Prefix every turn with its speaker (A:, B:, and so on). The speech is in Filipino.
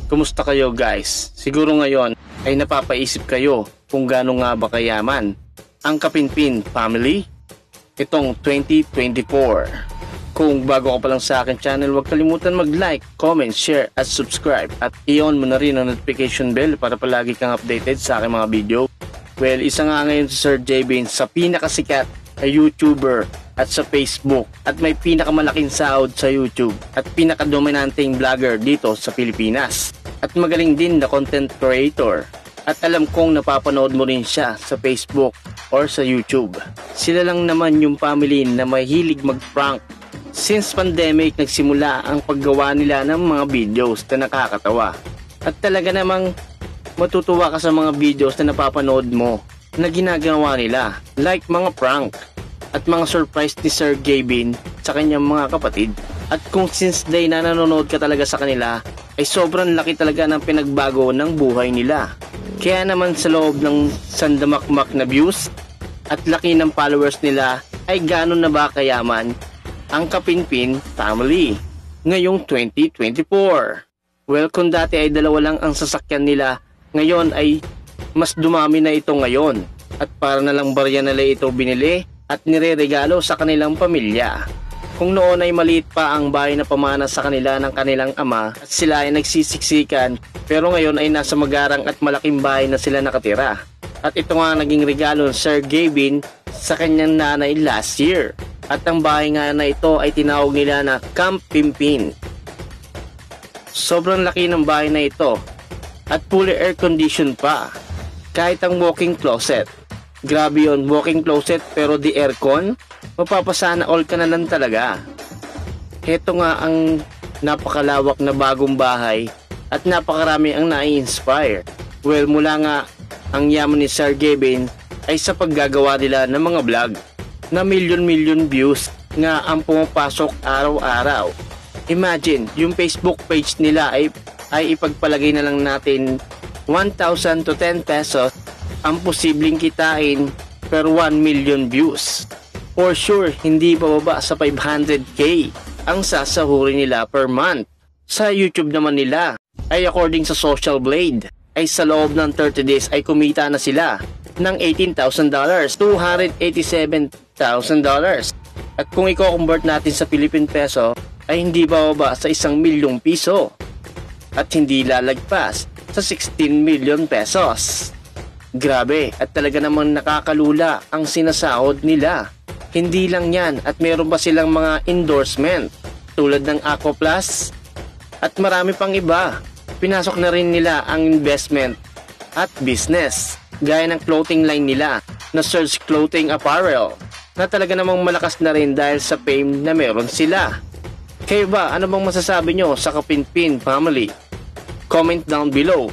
A: Kumusta kayo guys? Siguro ngayon ay napapaisip kayo kung gaano nga ba kayaman ang Kapinpin family itong 2024. Kung bago ka pa lang sa akin channel, huwag kalimutan mag-like, comment, share at subscribe at i-on mo na rin ang notification bell para palagi kang updated sa aking mga video. Well, isa nga ngayon si Sir J-Bean sa pinakasikat na YouTuber at sa Facebook at may pinakamalaking sahod sa YouTube at pinakadominanteng vlogger dito sa Pilipinas at magaling din na content creator at alam kong napapanood mo rin siya sa Facebook or sa YouTube. Sila lang naman yung family na may hilig mag-prank. Since pandemic nagsimula ang paggawa nila ng mga videos na nakakatawa at talaga namang matutuwa ka sa mga videos na napapanood mo na ginagawa nila, like mga prank at mga surprise ni Sir J-Bean sa kanyang mga kapatid. At kung since day na nanonood ka talaga sa kanila, ay sobrang laki talaga ng pinagbago ng buhay nila. Kaya naman sa loob ng sandamakmak na views at laki ng followers nila ay gano'n na ba kayaman ang Kapinpin family ngayong 2024. Well, kung dati ay dalawa lang ang sasakyan nila, ngayon ay mas dumami na ito ngayon at para na lang barya nila ito binili at nireregalo sa kanilang pamilya. Kung noon ay maliit pa ang bahay na pamana sa kanila ng kanilang ama at sila ay nagsisiksikan, pero ngayon ay nasa magarang at malaking bahay na sila nakatira. At ito nga naging regalo ng Sir J-Bean sa kanyang nanay last year. At ang bahay nga na ito ay tinawag nila na Camp Pimpin. Sobrang laki ng bahay na ito at fully air conditioned pa. Kahit ang walking closet. Grabe yun, walking closet pero di aircon, mapapasana all ka na lang talaga. Heto nga ang napakalawak na bagong bahay at napakarami ang nai-inspire. Well, mula nga ang yaman ni Sir J-Bean ay sa paggagawa nila ng mga vlog na million views nga ang pumapasok araw-araw. Imagine, yung Facebook page nila ay ipagpalagay na lang natin 1,000 to 10 pesos ang posibleng kitain per 1 million views. For sure, hindi bababa sa 500k ang sasahurin nila per month. Sa YouTube naman nila ay according sa Social Blade ay sa loob ng 30 days ay kumita na sila ng $18,000, $287,000. At kung i-convert natin sa Philippine peso ay hindi bababa sa 1 milyong piso at hindi lalagpas sa 16 million pesos. Grabe, at talaga namang nakakalula ang sinasahod nila. Hindi lang yan at meron pa silang mga endorsement tulad ng Aqua Plus at marami pang iba. Pinasok na rin nila ang investment at business gaya ng clothing line nila na Surge Clothing Apparel na talaga namang malakas na rin dahil sa fame na meron sila. Kayo ba, ano bang masasabi nyo sa Kapinpin family? Comment down below.